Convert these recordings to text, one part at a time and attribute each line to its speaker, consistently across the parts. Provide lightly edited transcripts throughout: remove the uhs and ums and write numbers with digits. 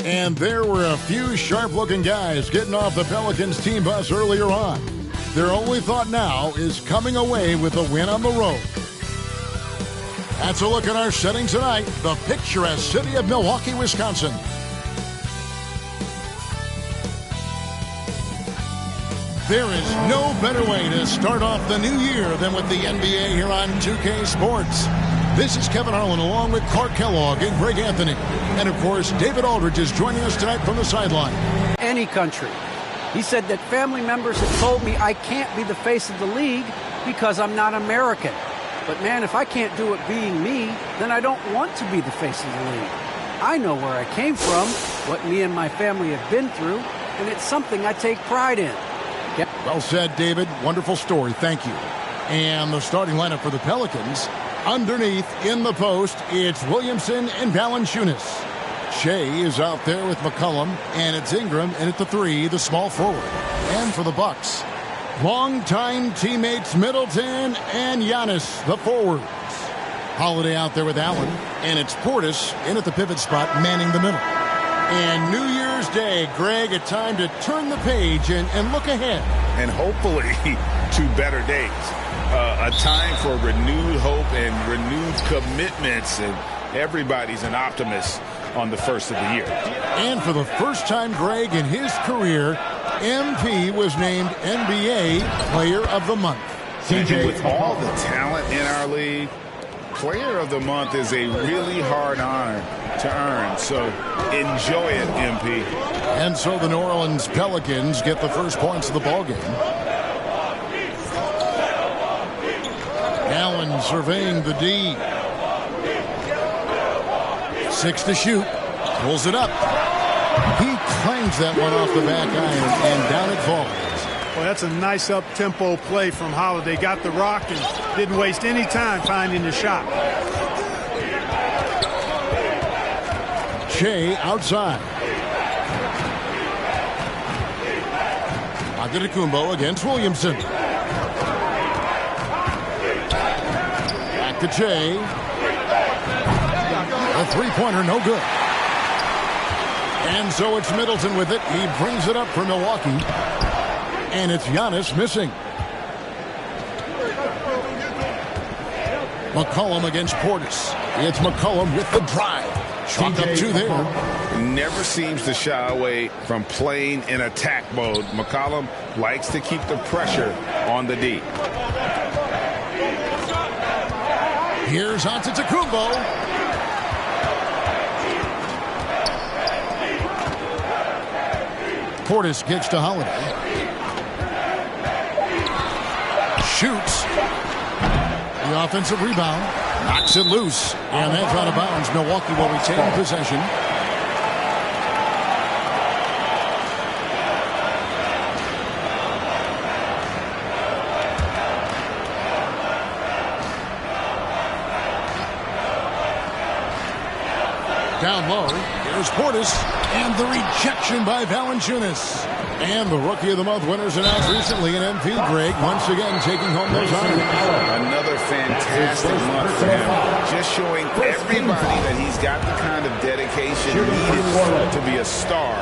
Speaker 1: And there were a few sharp-looking guys getting off the Pelicans team bus earlier on. Their only thought now is coming away with a win on the road. That's a look at our setting tonight, the picturesque city of Milwaukee, Wisconsin. There is no better way to start off the new year than with the NBA here on 2K Sports. This is Kevin Harlan along with Clark Kellogg and Greg Anthony. And, of course, David Aldridge is joining us tonight from the sideline.
Speaker 2: Any country. He said that family members have told me I can't be the face of the league because I'm not American. But, man, if I can't do it being me, then I don't want to be the face of the league. I know where I came from, what me and my family have been through, and it's something I take pride in.
Speaker 1: Well said, David. Wonderful story. Thank you. And the starting lineup for the Pelicans. Underneath, in the post, it's Williamson and Valanciunas. Shea is out there with McCollum, and it's Ingram, and at the 3, the small forward. And for the Bucks, longtime teammates Middleton and Giannis, the forwards. Holiday out there with Allen, and it's Portis in at the pivot spot, manning the middle. And New Year's Day, Greg, a time to turn the page and look ahead.
Speaker 3: And hopefully to better days. A time for renewed hope and renewed commitments, and everybody's an optimist on the first of the year.
Speaker 1: And for the first time, Greg, in his career, MP was named NBA Player of the Month.
Speaker 3: And with all the talent in our league, Player of the Month is a really hard honor to earn. So enjoy it, MP.
Speaker 1: And so the New Orleans Pelicans get the first points of the ballgame. Allen surveying the D. 6 to shoot. Pulls it up. He claims that one off the back iron, and down it falls.
Speaker 4: Well, that's a nice up-tempo play from Holiday. Got the rock and didn't waste any time finding the shot.
Speaker 1: Shea outside. Antetokounmpo against Williamson. Back to Shea. A three-pointer, no good. And so it's Middleton with it. He brings it up for Milwaukee. And it's Giannis missing. McCollum against Portis. It's McCollum with the drive. Shot up 2 there.
Speaker 3: Never seems to shy away from playing in attack mode. McCollum likes to keep the pressure on the D.
Speaker 1: Here's Antetokounmpo. Portis gets to Holiday. Shoots. The offensive rebound. Knocks it loose. And that's out of bounds. Milwaukee will retain possession. Down low, here's Portis, and the rejection by Valanciunas. And the Rookie of the Month winners announced recently in MP, Greg, once again taking home those honors.
Speaker 3: Another fantastic month for him. Just showing everybody that he's got the kind of dedication needed to be a star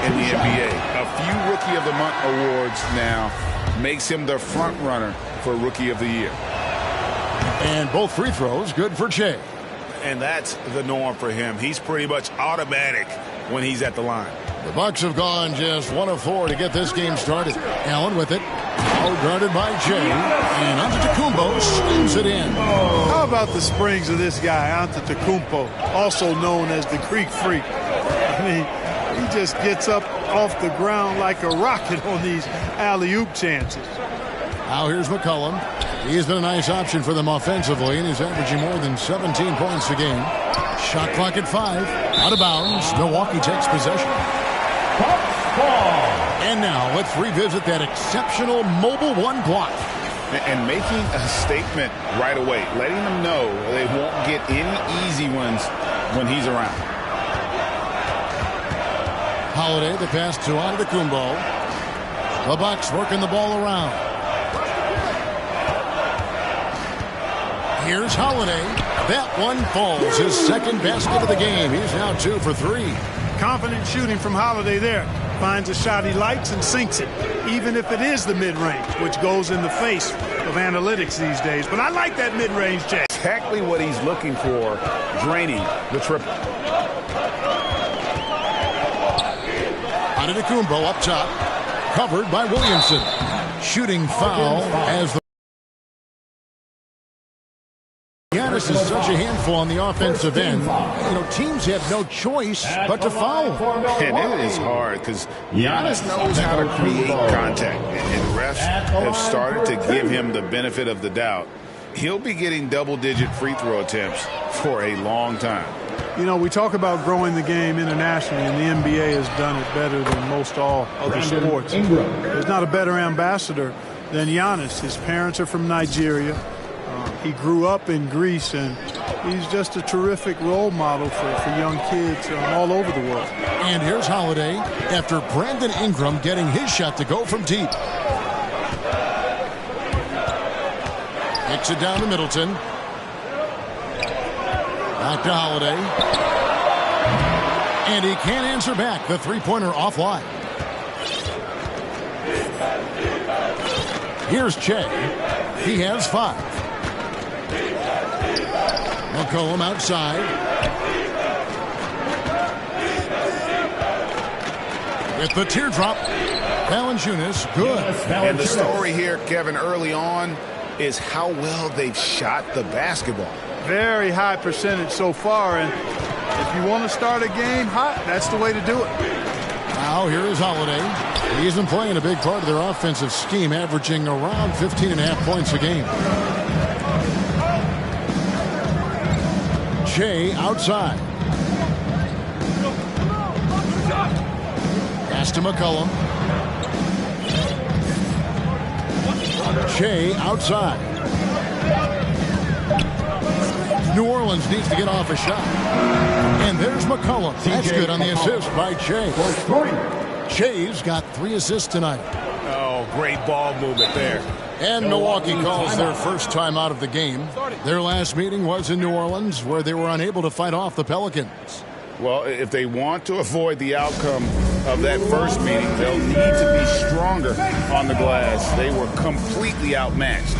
Speaker 3: in the NBA. A few Rookie of the Month awards now makes him the front runner for Rookie of the Year.
Speaker 1: And both free throws good for Shea.
Speaker 3: And that's the norm for him. He's pretty much automatic when he's at the line.
Speaker 1: The Bucks have gone just 1 of 4 to get this game started. Allen with it. Guarded by Shea. And Antetokounmpo slings it in.
Speaker 4: How about the springs of this guy, Antetokounmpo, also known as the Greek Freak? I mean, he just gets up off the ground like a rocket on these alley-oop chances.
Speaker 1: Now here's McCollum. He's been a nice option for them offensively, and he's averaging more than 17 points a game. Shot clock at 5. Out of bounds. Milwaukee takes possession. And now let's revisit that exceptional mobile one block.
Speaker 3: And making a statement right away, letting them know they won't get any easy ones when he's around.
Speaker 1: Holiday, the pass to Antetokounmpo. The Bucks working the ball around. Here's Holiday. That one falls. His second basket of the game. He's now 2 for 3.
Speaker 4: Confident shooting from Holiday there. Finds a shot he likes and sinks it, even if it is the mid-range, which goes in the face of analytics these days. But I like that mid-range, Jay.
Speaker 3: Exactly what he's looking for, draining the triple.
Speaker 1: Antetokounmpo up top, covered by Williamson. Shooting foul as the Giannis is such a handful on the offensive end. You know, teams have no choice but to foul.
Speaker 3: And it is hard because Giannis knows how to create contact. And refs have started to give him the benefit of the doubt. He'll be getting double-digit free throw attempts for a long time.
Speaker 4: You know, we talk about growing the game internationally, and the NBA has done it better than most all other sports. There's not a better ambassador than Giannis. His parents are from Nigeria. He grew up in Greece, and he's just a terrific role model for young kids all over the world.
Speaker 1: And here's Holiday after Brandon Ingram getting his shot to go from deep. Kicks it down to Middleton. Back to Holiday. And he can't answer back. The three-pointer offline. Here's Che. He has 5. McCollum outside. With the teardrop. Valanciunas, good.
Speaker 3: And the story here, Kevin, early on is how well they've shot the basketball.
Speaker 4: Very high percentage so far, and if you want to start a game hot, that's the way to do it.
Speaker 1: Now here is Holiday. He isn't playing a big part of their offensive scheme, averaging around 15.5 points a game. Che outside. Pass to McCollum. Che outside. New Orleans needs to get off a shot. And there's McCollum. That's good on the assist by Che. Che's got 3 assists tonight.
Speaker 3: Oh, great ball movement there.
Speaker 1: And Milwaukee calls their first time out of the game. Their last meeting was in New Orleans, where they were unable to fight off the Pelicans.
Speaker 3: Well, if they want to avoid the outcome of that first meeting, they'll need to be stronger on the glass. They were completely outmatched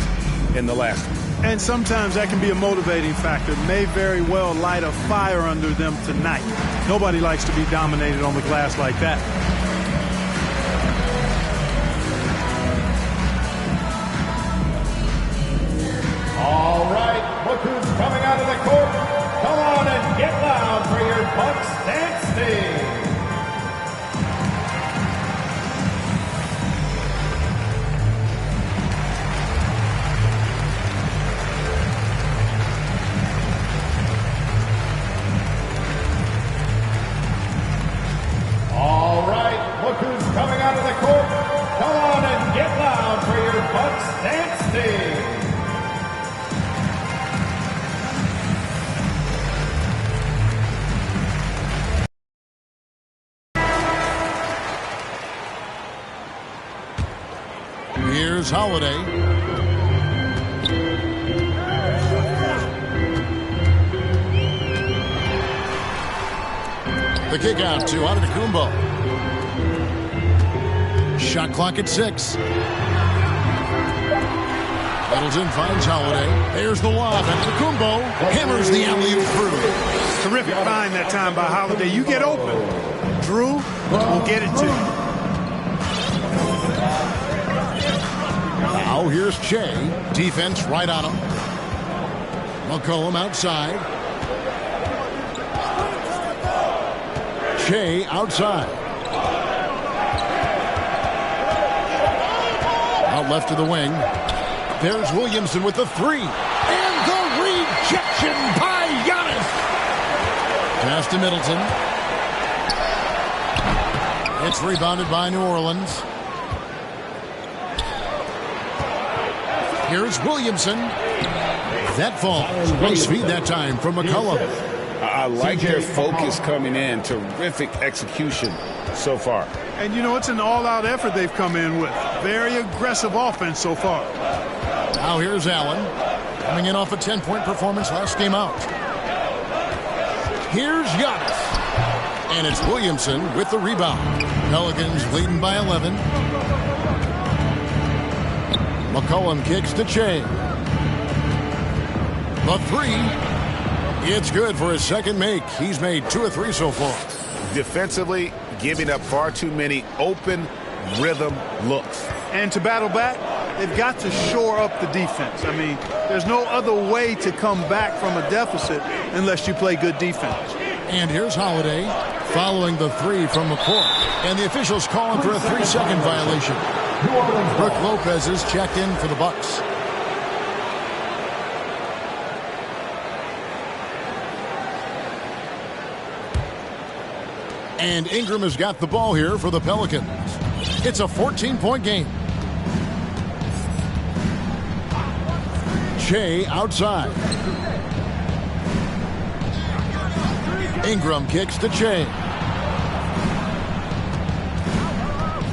Speaker 3: in the last one.
Speaker 4: And sometimes that can be a motivating factor. May very well light a fire under them tonight. Nobody likes to be dominated on the glass like that.
Speaker 5: All right, look who's coming out of the court. Come on and get loud for your Bucks dance team. All right, look who's coming out of the court. Come on and get loud for your Bucks dance team.
Speaker 1: Here's Holiday. The kick out to Antetokounmpo. Shot clock at 6. Middleton finds Holiday. There's the lob. Antetokounmpo hammers the alley-oop through.
Speaker 4: Terrific find that time by Holiday. You get open. Drew will get it to you.
Speaker 1: Now here's Che. Defense right on him. McCollum outside. Che outside. Out left to the wing. There's Williamson with the 3. And the rejection by Giannis. Pass to Middleton. It's rebounded by New Orleans. Here's Williamson. That falls. Close feed that time from McCollum.
Speaker 3: I like their focus coming in. Terrific execution so far.
Speaker 4: And, you know, it's an all-out effort they've come in with. Very aggressive offense so far.
Speaker 1: Now here's Allen. Coming in off a 10-point performance last game out. Here's Giannis. And it's Williamson with the rebound. Pelicans leading by 11. McCollum kicks to Che. The three. It's good for his second make. He's made 2 of 3 so far.
Speaker 3: Defensively, giving up far too many open rhythm looks.
Speaker 4: And to battle back, they've got to shore up the defense. I mean, there's no other way to come back from a deficit unless you play good defense.
Speaker 1: And here's Holiday following the 3 from McCoy. And the officials calling for a 3-second violation. Brook Lopez is checked in for the Bucks. And Ingram has got the ball here for the Pelicans. It's a 14-point game. Che outside. Ingram kicks to Che.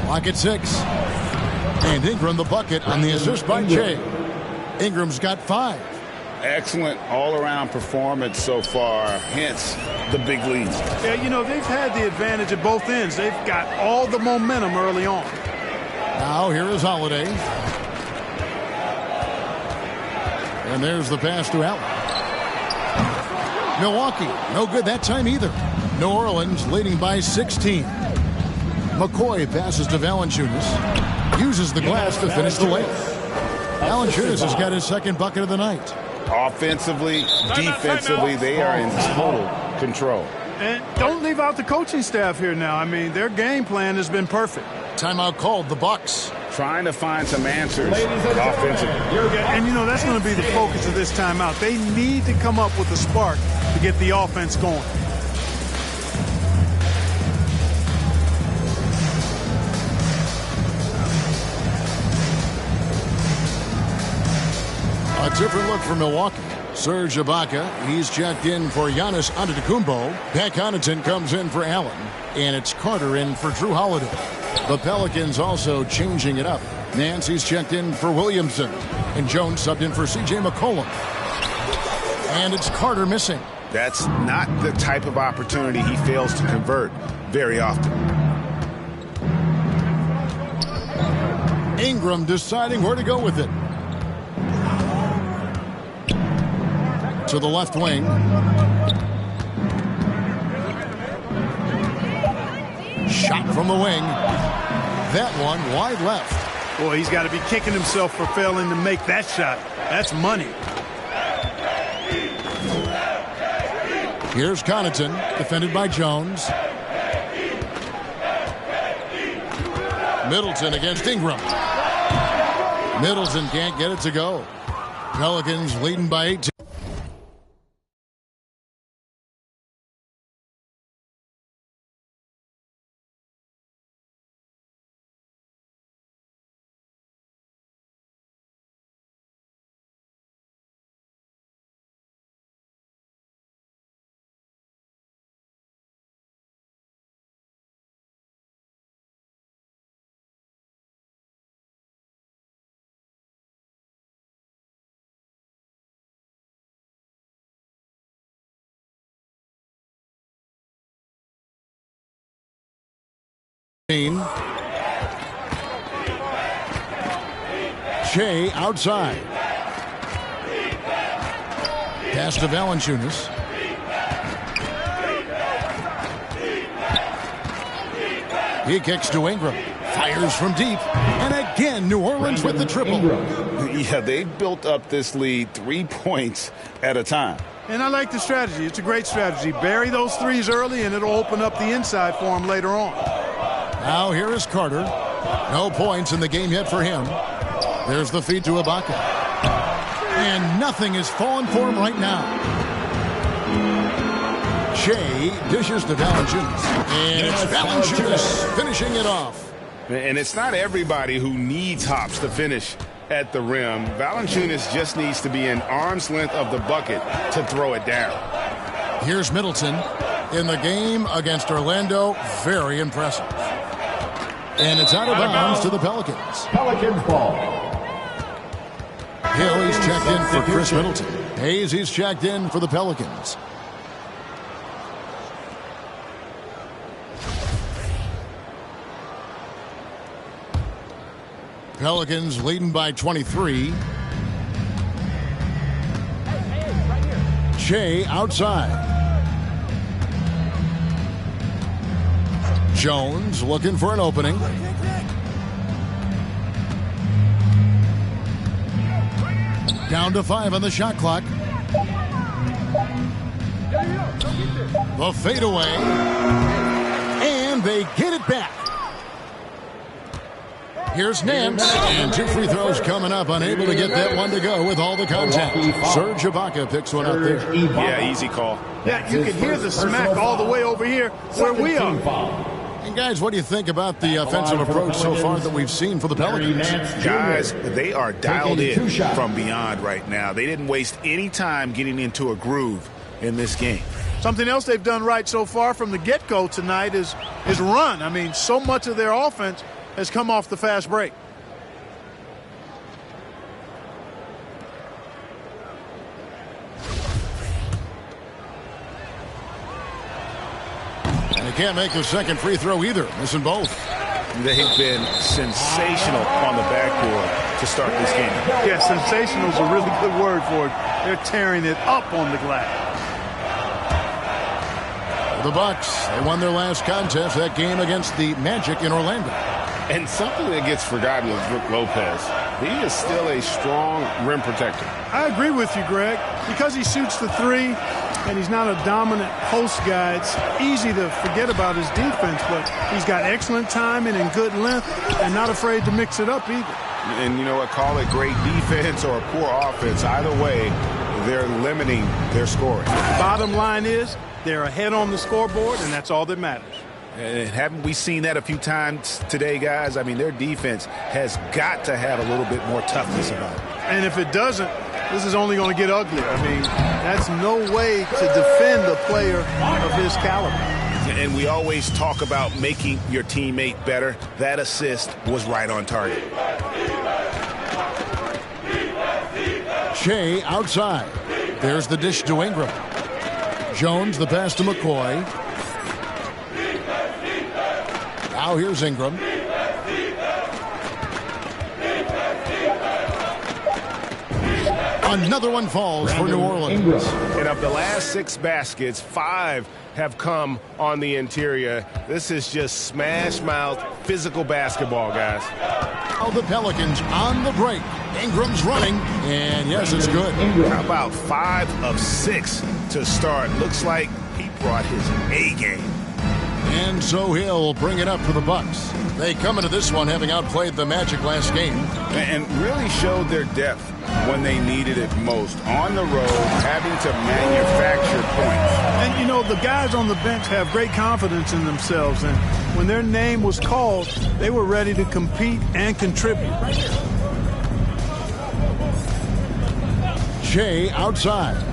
Speaker 1: Clock at 6. And Ingram the bucket on the assist by Che. Ingram's got 5.
Speaker 3: Excellent all-around performance so far, hence the big lead.
Speaker 4: Yeah, you know, they've had the advantage at both ends. They've got all the momentum early on.
Speaker 1: Now here is Holiday. And there's the pass to Allen. Milwaukee, no good that time either. New Orleans leading by 16. McCoy passes to Valanciunas. Uses the glass to finish the layup. Valanciunas has got his second bucket of the night.
Speaker 3: Offensively, defensively, they are in total control.
Speaker 4: And don't leave out the coaching staff here now. I mean, their game plan has been perfect.
Speaker 1: Timeout called, the Bucks.
Speaker 3: Trying to find some answers offensively.
Speaker 4: Yeah, and, you know, that's going to be the focus of this timeout. They need to come up with a spark to get the offense going.
Speaker 1: A different look for Milwaukee. Serge Ibaka, he's checked in for Giannis Antetokounmpo. Pat Connaughton comes in for Allen. And it's Carter in for Drew Holiday. The Pelicans also changing it up. Nancy's checked in for Williamson. And Jones subbed in for C.J. McCollum. And it's Carter missing.
Speaker 3: That's not the type of opportunity he fails to convert very often.
Speaker 1: Ingram deciding where to go with it. To the left wing. Shot from the wing. That one wide left.
Speaker 4: Boy, he's got to be kicking himself for failing to make that shot. That's money.
Speaker 1: Here's Connaughton, defended by Jones. Middleton against Ingram. Middleton can't get it to go. Pelicans leading by 18. Che outside. Pass to Valanciunas. He kicks to Ingram. Fires from deep. And again, New Orleans with the triple.
Speaker 3: Yeah, they built up this lead 3 points at a time.
Speaker 4: And I like the strategy. It's a great strategy. Bury those threes early, and it'll open up the inside for him later on.
Speaker 1: Now here is Carter. No points in the game yet for him. There's the feed to Ibaka. And nothing is falling for him right now. Che dishes to Valanciunas. And it's Valanciunas finishing it off.
Speaker 3: And it's not everybody who needs hops to finish at the rim. Valanciunas just needs to be an arm's length of the bucket to throw it down.
Speaker 1: Here's Middleton in the game against Orlando. Very impressive. And it's out of bounds to the Pelicans.
Speaker 5: Pelicans ball.
Speaker 1: Hill, he's checked in for Chris Middleton. Hayes, he's checked in for the Pelicans. Pelicans leading by 23. Shea outside. Jones looking for an opening. Down to 5 on the shot clock. The fadeaway. And they get it back. Here's Nance, and 2 free throws coming up, unable to get that one to go with all the contact. Serge Ibaka picks one up there.
Speaker 3: Yeah, easy call.
Speaker 4: Yeah, you can hear the smack all the way over here where we are.
Speaker 1: And guys, what do you think about the offensive approach so far that we've seen for the Pelicans?
Speaker 3: Guys, they are dialed in from beyond right now. They didn't waste any time getting into a groove in this game.
Speaker 4: Something else they've done right so far from the get-go tonight is run. I mean, so much of their offense has come off the fast break.
Speaker 1: And he can't make the second free throw either, missing both.
Speaker 3: They've been sensational on the backboard to start this game.
Speaker 4: Yeah, sensational is a really good word for it. They're tearing it up on the glass.
Speaker 1: The Bucks, they won their last contest, that game against the Magic in Orlando.
Speaker 6: And something that gets forgotten is Brook Lopez. He is still a strong rim protector.
Speaker 4: I agree with you, Greg. Because he shoots the three and he's not a dominant post guy, it's easy to forget about his defense, but he's got excellent timing and good length and not afraid to mix it up either.
Speaker 3: And you know what, call it great defense or poor offense. Either way, they're limiting their scoring.
Speaker 4: Bottom line is they're ahead on the scoreboard, and that's all that matters.
Speaker 3: And haven't we seen that a few times today, guys? I mean, their defense has got to have a little bit more toughness about it.
Speaker 4: And if it doesn't, this is only going to get uglier. I mean, that's no way to defend a player of his caliber.
Speaker 3: And we always talk about making your teammate better. That assist was right on target.
Speaker 1: Shea outside. There's the dish to Ingram. Jones, the pass to McCoy. Now here's Ingram. Another one falls for New Orleans.
Speaker 6: And of the last 6 baskets, 5 have come on the interior. This is just smash-mouth physical basketball, guys.
Speaker 1: Now the Pelicans on the break. Ingram's running, and yes, it's good.
Speaker 3: How about 5 of 6 to start? Looks like he brought his A game.
Speaker 1: And so he'll bring it up for the Bucks. They come into this one having outplayed the Magic last game.
Speaker 3: And really showed their depth when they needed it most. On the road, having to manufacture points.
Speaker 4: And, you know, the guys on the bench have great confidence in themselves. And when their name was called, they were ready to compete and contribute.
Speaker 1: Shea outside.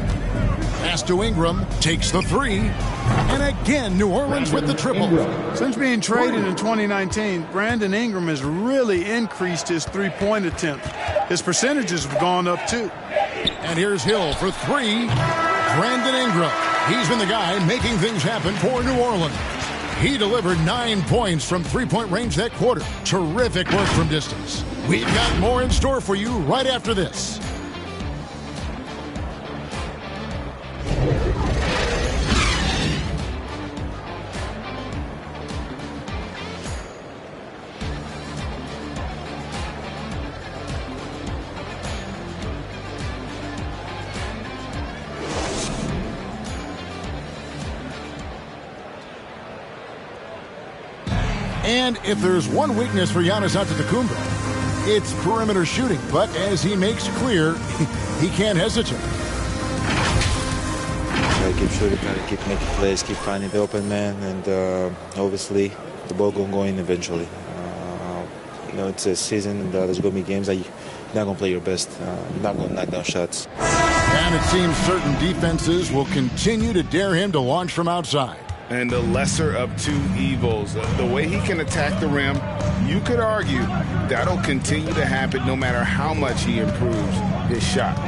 Speaker 1: Pass to Ingram. Takes the three. And again, New Orleans with the triple.
Speaker 4: Since being traded in 2019, Brandon Ingram has really increased his three-point attempt. His percentages have gone up, too.
Speaker 1: And here's Hill for 3. Brandon Ingram. He's been the guy making things happen for New Orleans. He delivered 9 points from three-point range that quarter. Terrific work from distance. We've got more in store for you right after this. And if there's one weakness for Giannis Antetokounmpo, it's perimeter shooting. But as he makes clear, he can't hesitate.
Speaker 7: Gotta keep shooting, gotta keep making plays, keep finding the open man, and obviously the ball gonna go in eventually. You know, it's a season, and there's gonna be games that you're not gonna play your best, you're not gonna knock down shots.
Speaker 1: And it seems certain defenses will continue to dare him to launch from outside.
Speaker 3: And the lesser of two evils. The way he can attack the rim, you could argue that'll continue to happen no matter how much he improves his shot.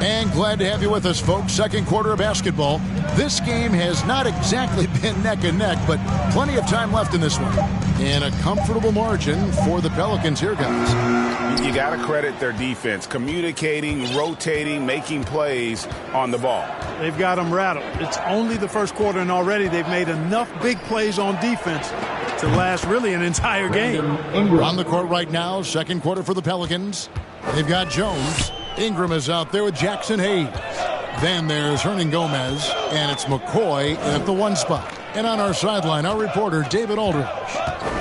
Speaker 1: And glad to have you with us, folks. Second quarter of basketball. This game has not exactly been neck and neck, but plenty of time left in this one. And a comfortable margin for the Pelicans here, guys.
Speaker 3: You got to credit their defense, communicating, rotating, making plays on the ball.
Speaker 4: They've got them rattled. It's only the first quarter, and already they've made enough big plays on defense to last really an entire game.
Speaker 1: On the court right now, second quarter for the Pelicans. They've got Jones. Ingram is out there with Jackson Hayes. Then there's Hernan Gomez, and it's McCoy at the 1 spot. And on our sideline, our reporter, David Aldridge.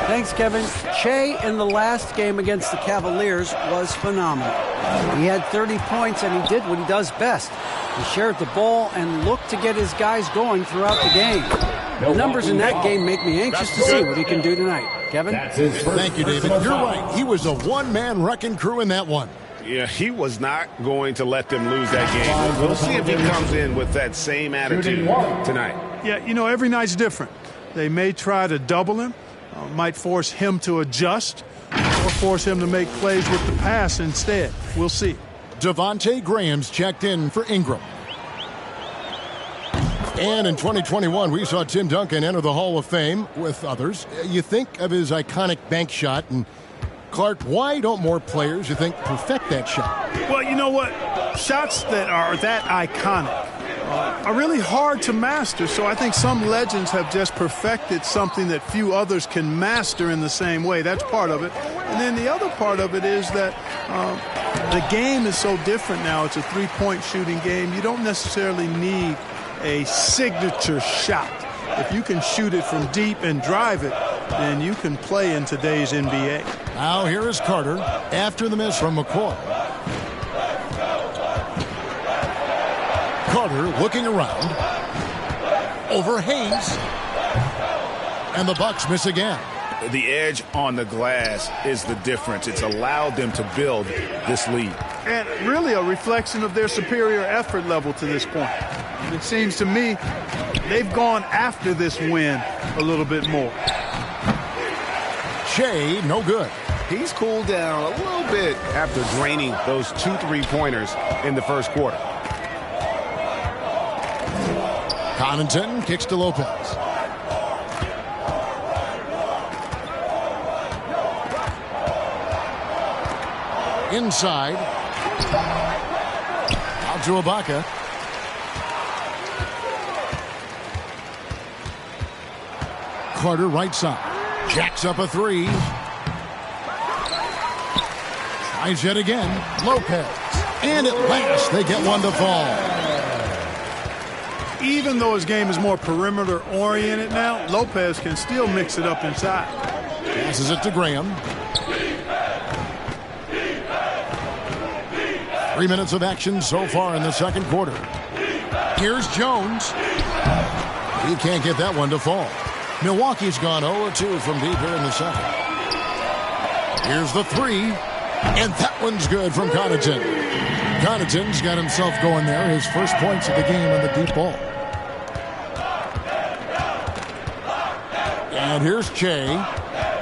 Speaker 2: Thanks, Kevin. Shea in the last game against the Cavaliers was phenomenal. He had 30 points, and he did what he does best. He shared the ball and looked to get his guys going throughout the game. The numbers in that game make me anxious to see what he can do tonight. Kevin?
Speaker 1: Thank you, David. You're right. He was a one-man wrecking crew in that one.
Speaker 3: Yeah, he was not going to let them lose that game. We'll see if he comes in with that same attitude tonight.
Speaker 4: Yeah, you know, every night's different. They may try to double him, might force him to adjust, or force him to make plays with the pass instead. We'll see.
Speaker 1: Devontae Graham's checked in for Ingram. And in 2021, we saw Tim Duncan enter the Hall of Fame with others. You think of his iconic bank shot, and Clark, why don't more players, you think, perfect that shot?
Speaker 4: Well, you know what? Shots that are that iconic are really hard to master, so I think some legends have just perfected something that few others can master in the same way. That's part of it. And then the other part of it is that the game is so different now. It's a three-point shooting game. You don't necessarily need a signature shot. If you can shoot it from deep and drive it, then you can play in today's NBA.
Speaker 1: Now here is Carter after the miss from McCoy. Carter looking around. Over Hayes. And the Bucks miss again.
Speaker 3: The edge on the glass is the difference. It's allowed them to build this lead.
Speaker 4: And really a reflection of their superior effort level to this point. It seems to me they've gone after this win a little bit more.
Speaker 1: Shea, no good.
Speaker 3: He's cooled down a little bit after draining those 2 3-pointers in the first quarter.
Speaker 1: Connaughton kicks to Lopez. Inside. Out to Ibaka. Carter right side. Jacks up a 3. Tries yet again. Lopez. And at last they get one to fall.
Speaker 4: Even though his game is more perimeter oriented now, Lopez can still mix it up inside.
Speaker 1: Passes it to Graham. 3 minutes of action so far in the second quarter. Here's Jones. He can't get that one to fall. Milwaukee's gone 0-2 from deep here in the second. Here's the 3. And that one's good from Connaughton. Connaughton's got himself going there. His first points of the game on the deep ball. And here's Shea.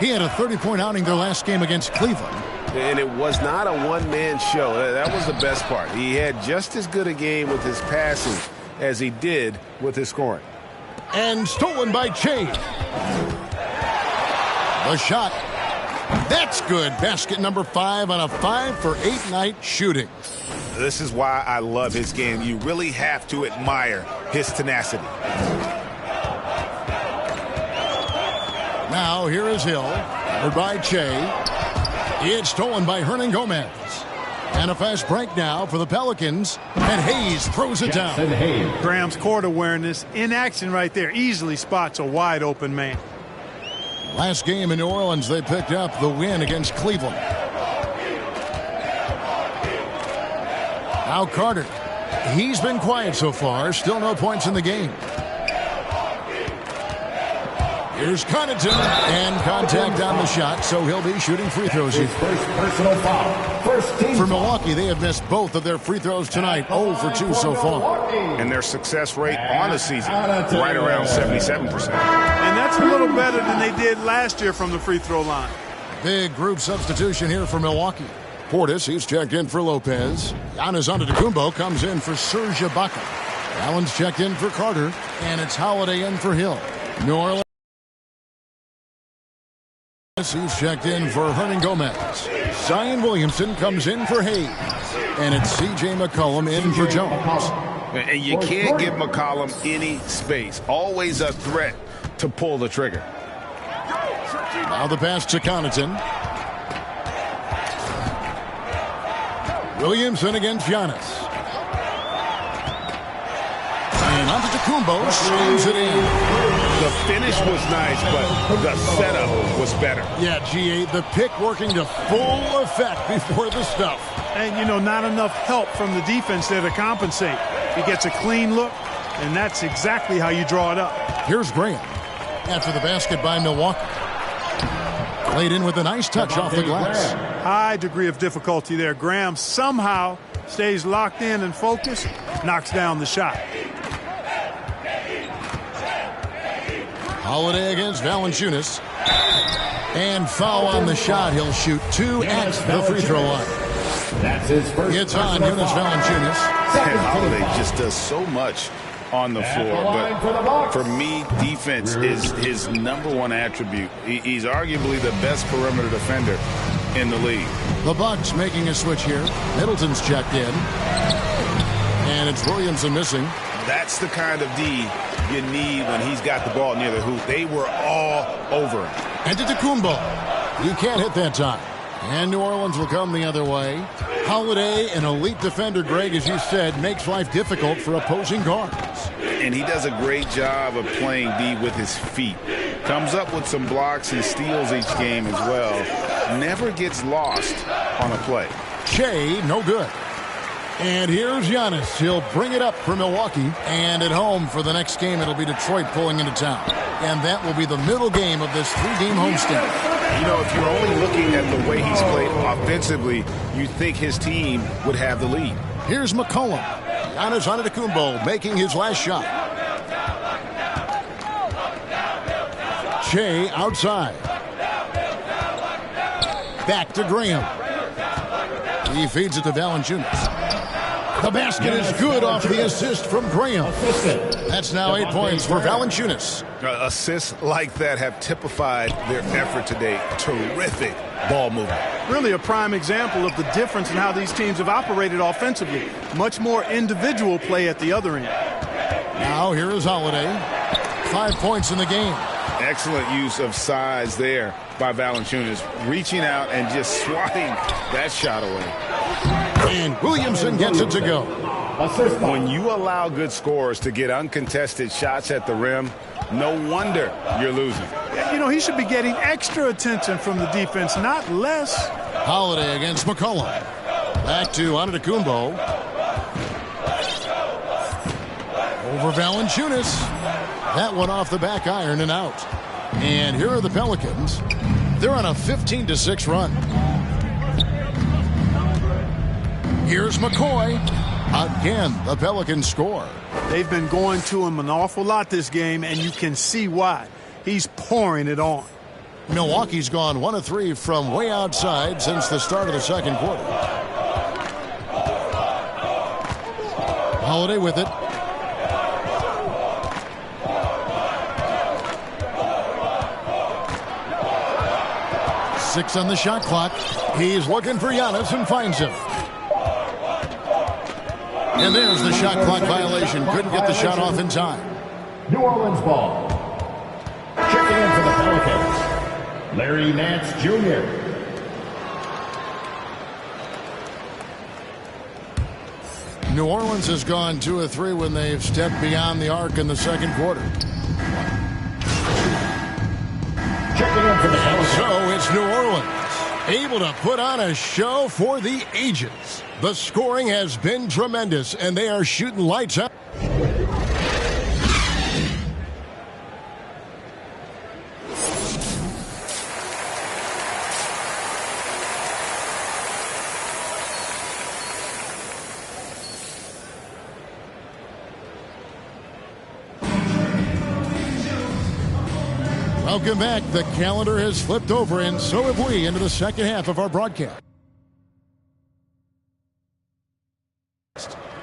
Speaker 1: He had a 30-point outing their last game against Cleveland.
Speaker 3: And it was not a one-man show. That was the best part. He had just as good a game with his passing as he did with his scoring.
Speaker 1: And stolen by Shea. The shot. That's good. Basket number 5 on a 5-for-8 night shooting.
Speaker 3: This is why I love his game. You really have to admire his tenacity.
Speaker 1: Now here is Hill. Covered by Shea. It's stolen by Hernan Gomez. And a fast break now for the Pelicans. And Hayes throws it down.
Speaker 4: Graham's court awareness in action right there. Easily spots a wide open man.
Speaker 1: Last game in New Orleans, they picked up the win against Cleveland. Now Carter. He's been quiet so far. Still no points in the game. Here's Connaughton, and contact on the shot, so he'll be shooting free throws here.
Speaker 5: First personal foul. First team.
Speaker 1: For Milwaukee, they have missed both of their free throws tonight, 0 for 2 so far.
Speaker 3: And their success rate on the season, right around 77%.
Speaker 4: And that's a little better than they did last year from the free throw line.
Speaker 1: Big group substitution here for Milwaukee. Portis, he's checked in for Lopez. Giannis Antetokounmpo comes in for Serge Ibaka. Allen's checked in for Carter, and it's Holiday in for Hill. New Orleans. Giannis. He's checked in for Hernan Gomez. Zion Williamson comes in for Hayes. And it's C.J. McCollum in for Jones.
Speaker 3: And you can't give McCollum any space. Always a threat to pull the trigger.
Speaker 1: Now the pass to Connaughton. Williamson against Giannis. And Antetokounmpo slams it in.
Speaker 3: The finish was nice, but the setup was better.
Speaker 1: Yeah, G.A., the pick working to full effect before the stuff.
Speaker 4: And, you know, not enough help from the defense there to compensate. He gets a clean look, and that's exactly how you draw it up.
Speaker 1: Here's Graham after the basket by Milwaukee. Played in with a nice touch off the glass.
Speaker 4: High degree of difficulty there. Graham somehow stays locked in and focused, knocks down the shot.
Speaker 1: Holiday against Valanciunas. And foul on the shot. He'll shoot 2 at the free throw line.
Speaker 5: That's his first.
Speaker 1: It's on Jonas Valanciunas.
Speaker 3: And Holiday just does so much on the floor, but for me, defense is his #1 attribute. He's arguably the best perimeter defender in the league.
Speaker 1: The Bucks making a switch here. Middleton's checked in. And it's Williamson missing.
Speaker 3: That's the kind of D you need when he's got the ball near the hoop. They were all over him.
Speaker 1: Antetokounmpo. He can't hit that time. And New Orleans will come the other way. Holiday, an elite defender, Greg, as you said, makes life difficult for opposing guards.
Speaker 3: And he does a great job of playing D with his feet. Comes up with some blocks and steals each game as well. Never gets lost on a play.
Speaker 1: Shea, no good. And here's Giannis. He'll bring it up for Milwaukee. And at home for the next game, it'll be Detroit pulling into town. And that will be the middle game of this 3-game homestand.
Speaker 3: You know, if you're only looking at the way he's played offensively, you'd think his team would have the lead.
Speaker 1: Here's McCollum. Giannis Antetokounmpo making his last shot. Shea outside. Back to Graham. He feeds it to Valanciunas. The basket is good off the assist from Graham. That's now 8 points for Valanciunas.
Speaker 3: Assists like that have typified their effort today. Terrific ball movement.
Speaker 4: Really a prime example of the difference in how these teams have operated offensively. Much more individual play at the other end.
Speaker 1: Now here is Holiday. 5 points in the game.
Speaker 3: Excellent use of size there by Valanciunas, reaching out and just swatting that shot away.
Speaker 1: And Williamson gets it to go.
Speaker 3: When you allow good scorers to get uncontested shots at the rim, no wonder you're losing.
Speaker 4: You know, he should be getting extra attention from the defense, not less.
Speaker 1: Holiday against McCollum. Back to Antetokounmpo. Over Valanciunas. That one off the back iron and out. And here are the Pelicans. They're on a 15-6 run. Here's McCoy. Again, the Pelicans score.
Speaker 4: They've been going to him an awful lot this game, and you can see why. He's pouring it on.
Speaker 1: Milwaukee's gone 1 of 3 from way outside since the start of the second quarter. Holiday with it. Six on the shot clock. He's looking for Giannis and finds him. And there's the shot clock violation. Couldn't get the shot off in time.
Speaker 5: New Orleans ball. Checking in for the Pelicans, Larry Nance Jr.
Speaker 1: New Orleans has gone 2 of 3 when they've stepped beyond the arc in the second quarter.
Speaker 5: Checking in for the Pelicans.
Speaker 1: So it's New Orleans, able to put on a show for the ages. The scoring has been tremendous, and they are shooting lights out. Welcome back. The calendar has flipped over, and so have we, into the second half of our broadcast.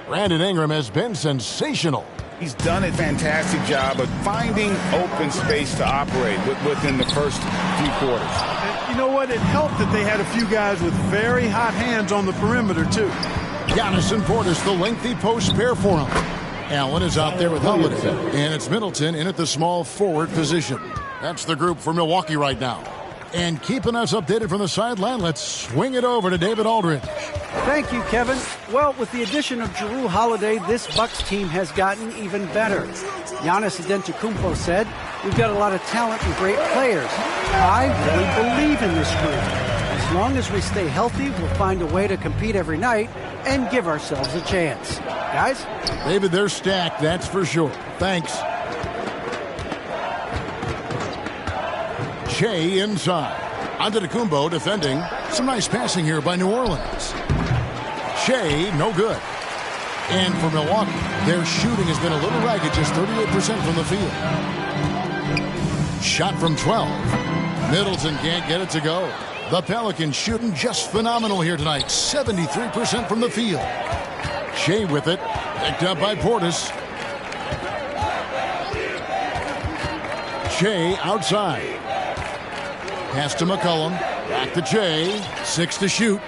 Speaker 1: Brandon Ingram has been sensational.
Speaker 3: He's done a fantastic job of finding open space to operate within the first few quarters.
Speaker 4: And you know what? It helped that they had a few guys with very hot hands on the perimeter, too.
Speaker 1: Giannis and Portis, the lengthy post pair for him. Allen is out there with Holiday, and it's Middleton in at the small forward position. That's the group for Milwaukee right now. And keeping us updated from the sideline, let's swing it over to David Aldridge.
Speaker 2: Thank you, Kevin. Well, with the addition of Jrue Holiday, this Bucks team has gotten even better. Giannis Antetokounmpo said, "We've got a lot of talent and great players. I really believe in this group. As long as we stay healthy, we'll find a way to compete every night and give ourselves a chance." Guys?
Speaker 1: David, they're stacked, that's for sure. Thanks. Shea inside. Antetokounmpo defending. Some nice passing here by New Orleans. Shea, no good. And for Milwaukee, their shooting has been a little ragged, just 38% from the field. Shot from 12. Middleton can't get it to go. The Pelicans shooting just phenomenal here tonight. 73% from the field. Shea with it. Picked up by Portis. Shea outside. Pass to McCollum. Back to Shea. 6 to shoot.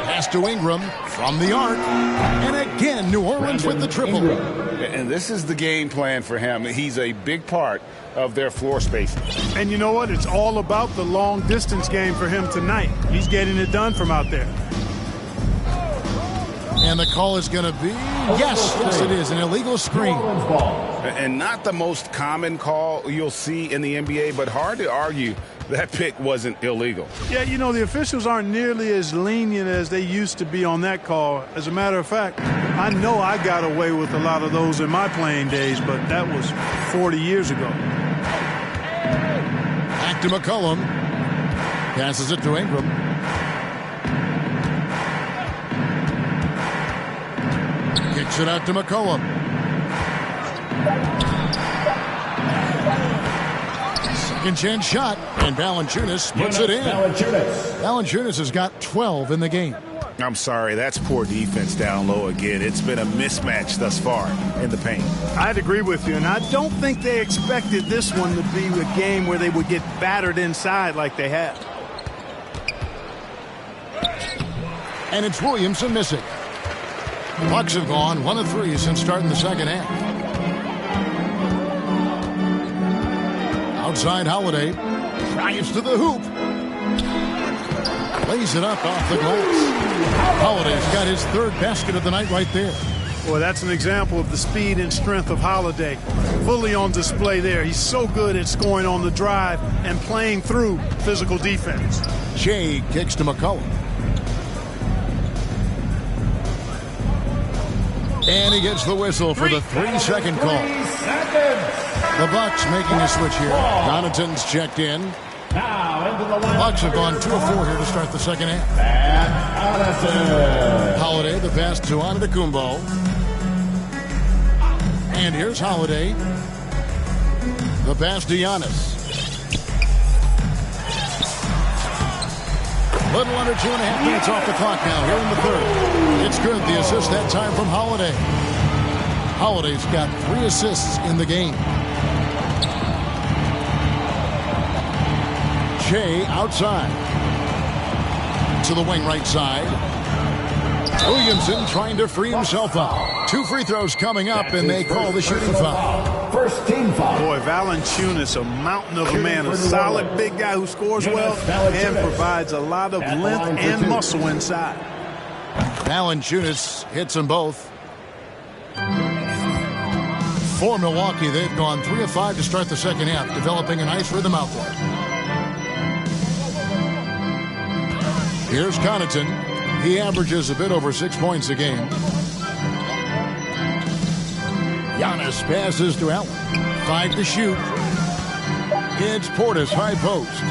Speaker 1: Pass to Ingram from the arc. And again, New Orleans with the triple.
Speaker 3: And this is the game plan for him. He's a big part of their floor spacing.
Speaker 4: And you know what? It's all about the long distance game for him tonight. He's getting it done from out there.
Speaker 1: And the call is going to be, yes, it is, an illegal screen.
Speaker 3: And not the most common call you'll see in the NBA, but hard to argue that pick wasn't illegal.
Speaker 4: Yeah, you know, the officials aren't nearly as lenient as they used to be on that call. As a matter of fact, I know I got away with a lot of those in my playing days, but that was 40 years ago.
Speaker 1: Back to McCollum. Passes it to Ingram. Kicks it out to McCollum. Second chance shot, and Valanciunas puts it in. Valanciunas has got 12 in the game.
Speaker 3: I'm sorry, that's poor defense down low again. It's been a mismatch thus far in the paint.
Speaker 4: I'd agree with you, and I don't think they expected this one to be a game where they would get battered inside like they have.
Speaker 1: And it's Williamson missing. Bucks have gone 1 of 3 since starting the second half. Outside Holiday. Drives to the hoop. Lays it up off the glass. Holiday's got his third basket of the night right there.
Speaker 4: Boy, that's an example of the speed and strength of Holiday. Fully on display there. He's so good at scoring on the drive and playing through physical defense.
Speaker 1: Shea kicks to McCollum. And he gets the whistle for the 3-second call. The Bucks making a switch here. Connaughton's checked in. The Bucks have gone 2 of 4 here to start the second half. Holiday, the pass to Antetokounmpo. And here's Holiday. The pass to Giannis. Little under 2.5 minutes off the clock now here in the third. It's good. The assist that time from Holiday. Holiday's got 3 assists in the game. Shea outside. To the wing right side. Williamson trying to free himself up. 2 free throws coming up, and they call the shooting foul.
Speaker 5: First team foul.
Speaker 4: Boy, Valanciunas, a mountain of a man, a solid big guy who scores well and provides a lot of length and muscle inside.
Speaker 1: Valanciunas hits them both. For Milwaukee, they've gone 3 of 5 to start the second half, developing a nice rhythm out there. Here's Connaughton. He averages a bit over 6 points a game. Giannis passes to Allen. 5 to shoot. It's Portis, high post.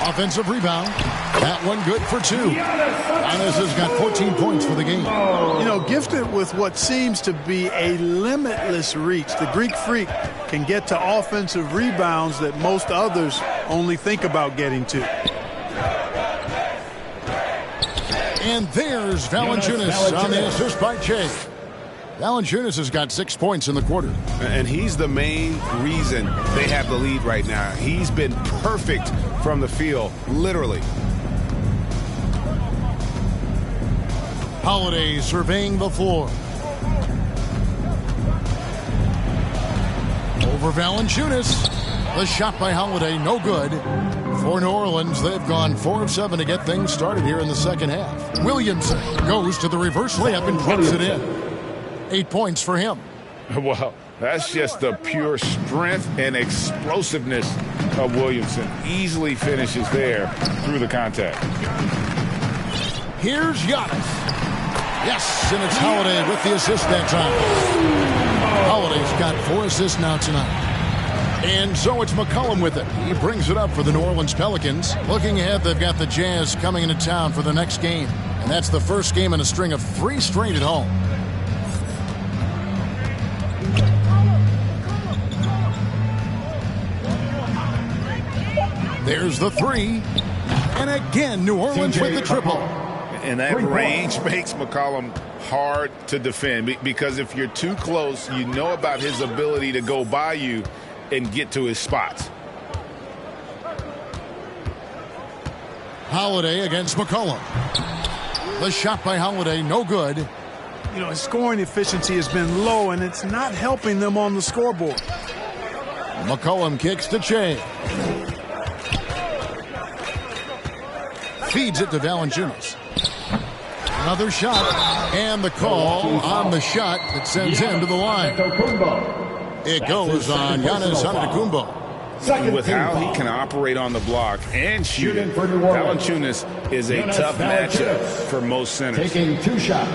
Speaker 1: Offensive rebound. That one good for 2. Giannis has got 14 points for the game.
Speaker 4: You know, gifted with what seems to be a limitless reach, the Greek Freak can get to offensive rebounds that most others only think about getting to.
Speaker 1: And there's Valanciunas on the assist by Che. Valanciunas has got 6 points in the quarter.
Speaker 3: And he's the main reason they have the lead right now. He's been perfect from the field, literally.
Speaker 1: Holiday surveying the floor. Over Valanciunas. The shot by Holiday, no good. For New Orleans, they've gone 4 of 7 to get things started here in the second half. Williamson goes to the reverse layup and puts it in. 8 points for him.
Speaker 3: Well, that's just the pure strength and explosiveness of Williamson. Easily finishes there through the contact.
Speaker 1: Here's Giannis. Yes, and it's Holiday with the assist that time. Holiday's got 4 assists now tonight. And so it's McCollum with it. He brings it up for the New Orleans Pelicans. Looking ahead, they've got the Jazz coming into town for the next game. And that's the first game in a string of 3 straight at home. There's the 3. And again, New Orleans with the triple.
Speaker 3: And that range makes McCollum hard to defend because if you're too close, you know about his ability to go by you and get to his spots.
Speaker 1: Holiday against McCollum. The shot by Holiday, no good.
Speaker 4: You know, his scoring efficiency has been low, and it's not helping them on the scoreboard.
Speaker 1: McCollum kicks to Che. Feeds it to Valanciunas. Another shot, and the call on the shot that sends him to the line. It goes on Giannis Antetokounmpo.
Speaker 3: With how he can operate on the block and shoot it, Valanciunas is a tough matchup for most centers.
Speaker 5: Taking 2 shots.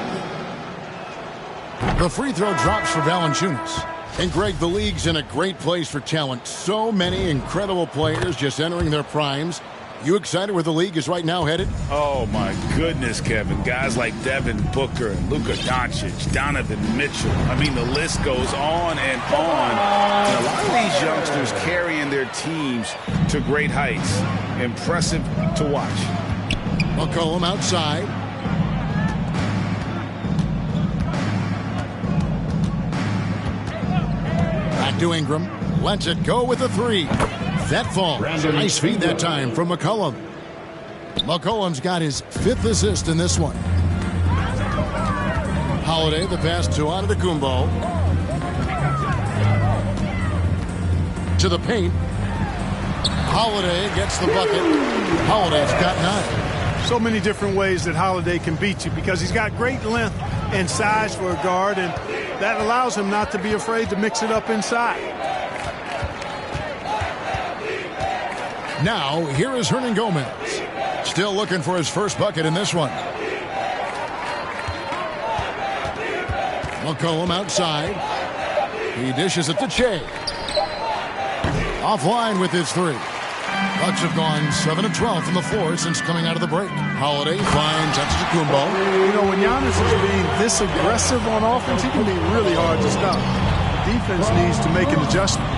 Speaker 1: The free throw drops for Valanciunas. And Greg, the league's in a great place for talent. So many incredible players just entering their primes. You excited where the league is right now headed?
Speaker 3: Oh, my goodness, Kevin. Guys like Devin Booker and Luka Doncic, Donovan Mitchell. I mean, the list goes on and on. And a lot of these youngsters carrying their teams to great heights. Impressive to watch.
Speaker 1: McCollum outside. Back to Ingram. Lets it go with a 3. That falls. Nice feed that time from McCollum. McCollum's got his 5th assist in this one. Holiday, the pass to Antetokounmpo. To the paint. Holiday gets the bucket. Holiday's got 9.
Speaker 4: So many different ways that Holiday can beat you because he's got great length and size for a guard, and that allows him not to be afraid to mix it up inside.
Speaker 1: Now, here is Hernan Gomez. Still looking for his first bucket in this one. McCollum outside. He dishes it to Che. Offline with his 3. Bucks have gone 7 of 12 from the floor since coming out of the break. Holiday finds Antetokounmpo.
Speaker 4: You know, when Giannis is being this aggressive on offense, he can be really hard to stop. The defense needs to make an adjustment.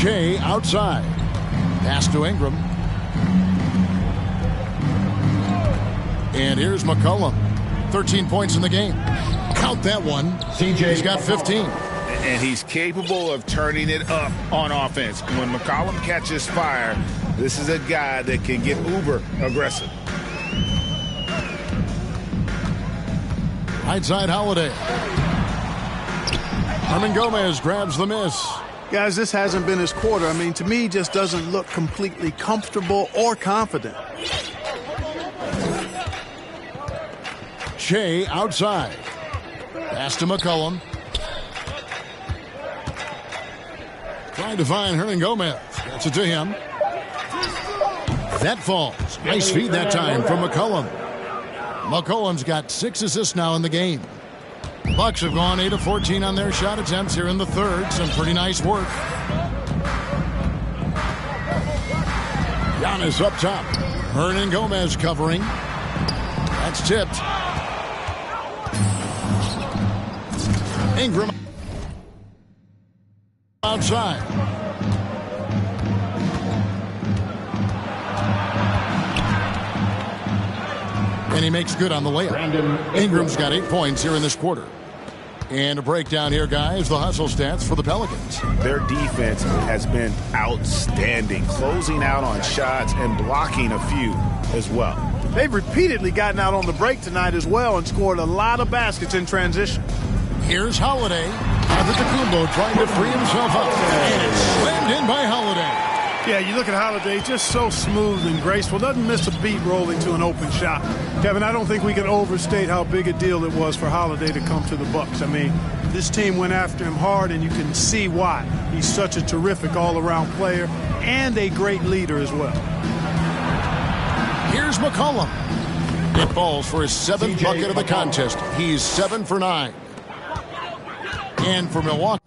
Speaker 1: Che outside. Pass to Ingram. And here's McCollum. 13 points in the game. Count that one. He's got 15.
Speaker 3: And he's capable of turning it up on offense. When McCollum catches fire, this is a guy that can get uber aggressive.
Speaker 1: Right side Holiday. Hernan Gomez grabs the miss.
Speaker 4: Guys, this hasn't been his quarter. I mean, to me, just doesn't look completely comfortable or confident.
Speaker 1: Che outside. Pass to McCollum. Trying to find Hernan Gomez. Gets it to him. That falls. Nice feed that time from McCollum. McCollum's got 6 assists now in the game. Bucks have gone 8 of 14 on their shot attempts here in the third. Some pretty nice work. Giannis up top. Hernan Gomez covering. That's tipped. Ingram outside. And he makes good on the layup. Ingram's got 8 points here in this quarter. And a breakdown here, guys, the hustle stats for the Pelicans.
Speaker 3: Their defense has been outstanding, closing out on shots and blocking a few as well.
Speaker 4: They've repeatedly gotten out on the break tonight as well and scored a lot of baskets in transition.
Speaker 1: Here's Holiday. Antetokounmpo trying to free himself up. And it's slammed in by Holiday.
Speaker 4: Yeah, you look at Holiday, just so smooth and graceful. Doesn't miss a beat rolling to an open shot. Kevin, I don't think we can overstate how big a deal it was for Holiday to come to the Bucks. I mean, this team went after him hard, and you can see why. He's such a terrific all-around player and a great leader as well.
Speaker 1: Here's McCollum. It falls for his 7th bucket of the contest. He's 7 for 9. And for Milwaukee.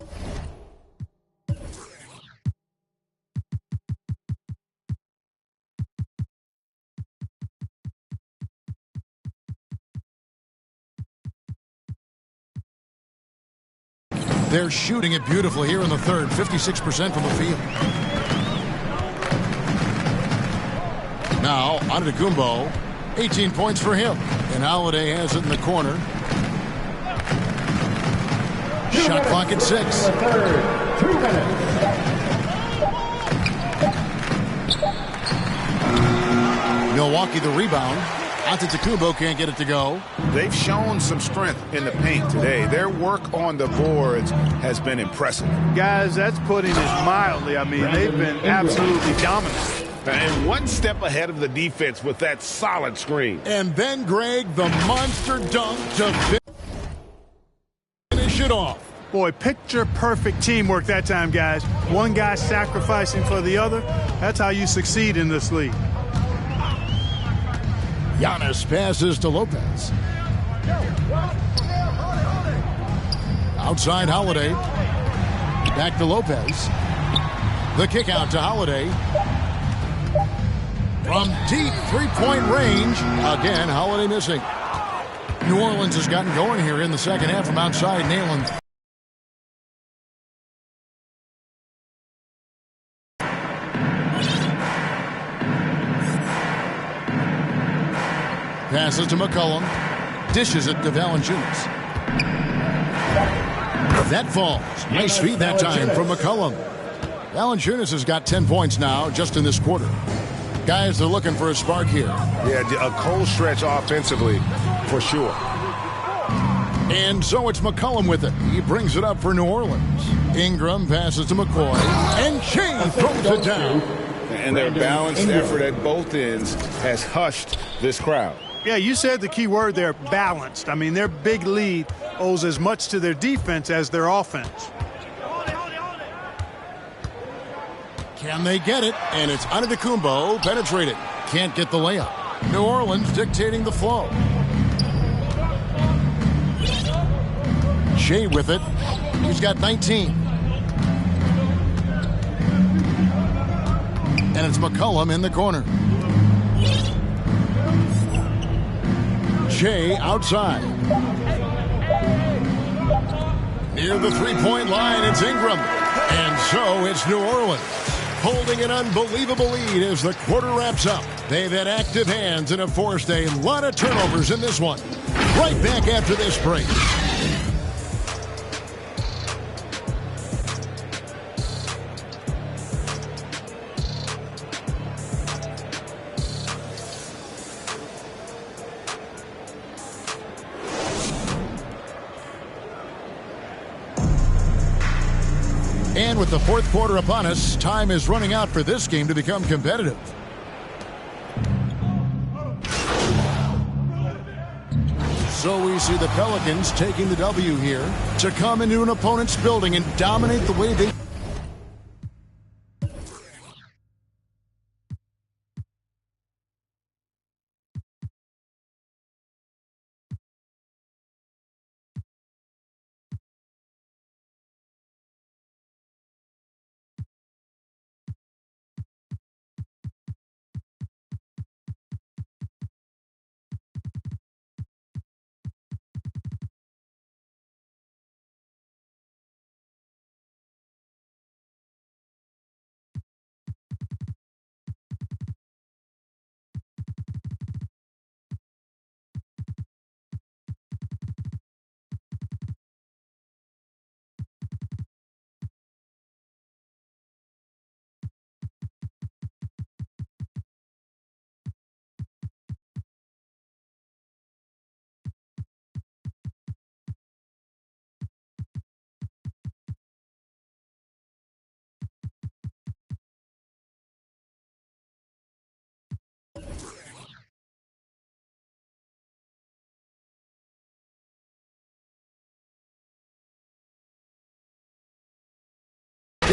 Speaker 1: They're shooting it beautifully here in the third, 56% from the field. Now, Antetokounmpo, 18 points for him. And Holiday has it in the corner. Shot clock at 6.
Speaker 5: 2 minutes.
Speaker 1: Milwaukee the rebound. Antetokounmpo can't get it to go.
Speaker 3: They've shown some strength in the paint today. Their work on the boards has been impressive.
Speaker 4: Guys, that's putting it mildly. I mean, they've been absolutely dominant.
Speaker 3: And one step ahead of the defense with that solid screen.
Speaker 1: And then Greg, the monster dunk to finish it off.
Speaker 4: Boy, picture-perfect teamwork that time, guys. One guy sacrificing for the other. That's how you succeed in this league.
Speaker 1: Giannis passes to Lopez. Outside Holiday. Back to Lopez. The kick out to Holiday. From deep three-point range. Again, Holiday missing. New Orleans has gotten going here in the second half from outside, nailing. Passes to McCollum. Dishes it to Valanciunas. That falls. Nice feed that time from McCollum. Valanciunas has got 10 points now just in this quarter. Guys, they're looking for a spark here.
Speaker 6: Yeah, a cold stretch offensively for sure.
Speaker 1: And so it's McCollum with it. He brings it up for New Orleans. Ingram passes to McCoy. And Shea throws it down.
Speaker 3: And their balanced effort at both ends has hushed this crowd.
Speaker 4: Yeah, you said the key word there, balanced. I mean, their big lead owes as much to their defense as their offense.
Speaker 1: Can they get it? And it's Antetokounmpo penetrated. Can't get the layup. New Orleans dictating the flow. Shea with it. He's got 19. And it's McCollum in the corner. Shea outside. Near the three-point line, it's Ingram. And so it's New Orleans holding an unbelievable lead as the quarter wraps up. They've had active hands and have forced a lot of turnovers in this one. Right back after this break. And with the fourth quarter upon us, time is running out for this game to become competitive. So we see the Pelicans taking the W here to come into an opponent's building and dominate the way they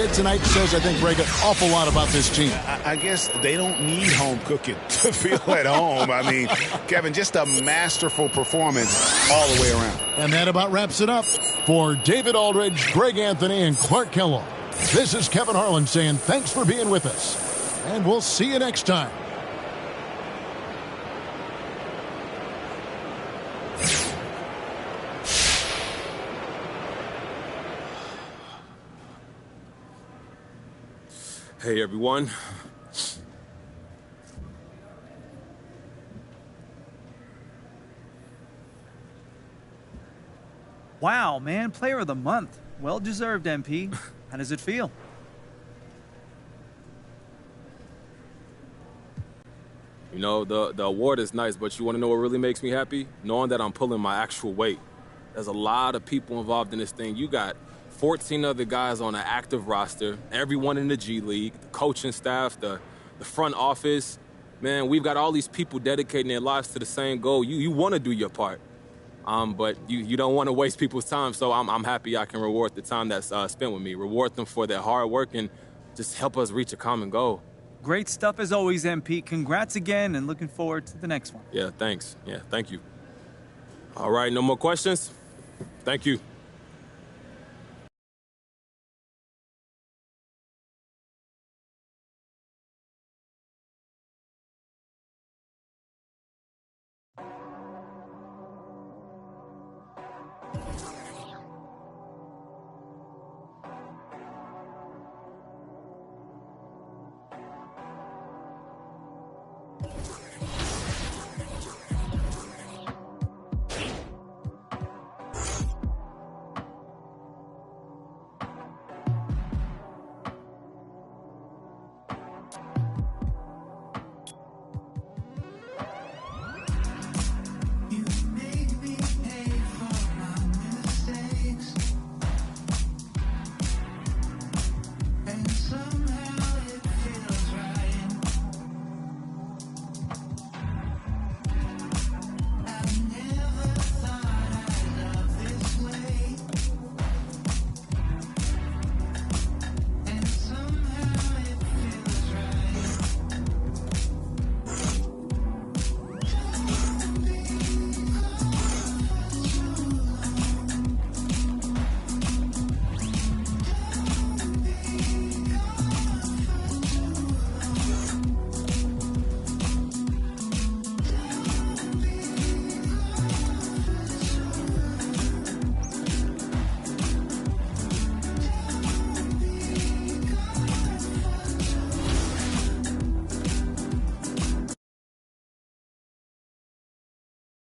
Speaker 1: did tonight says, I think, Greg, an awful lot about this team.
Speaker 3: I guess they don't need home cooking to feel at home. I mean, Kevin, just a masterful performance all the way around.
Speaker 1: And that about wraps it up. For David Aldridge, Greg Anthony, and Clark Kellogg, this is Kevin Harlan saying thanks for being with us. And we'll see you next time.
Speaker 8: Hey, everyone.
Speaker 9: Wow, man, player of the month. Well deserved, MP. How does it feel?
Speaker 8: You know, the award is nice, but you want to know what really makes me happy? Knowing that I'm pulling my actual weight. There's a lot of people involved in this thing. You got 14 other guys on an active roster, everyone in the G League, the coaching staff, the front office. Man, we've got all these people dedicating their lives to the same goal. You want to do your part, but you don't want to waste people's time, so I'm happy I can reward the time that's spent with me, reward them for their hard work, and just help us reach a common goal.
Speaker 9: Great stuff as always, MP. Congrats again, and looking forward to the next one.
Speaker 8: Yeah, thanks. Yeah, thank you. All right, no more questions? Thank you.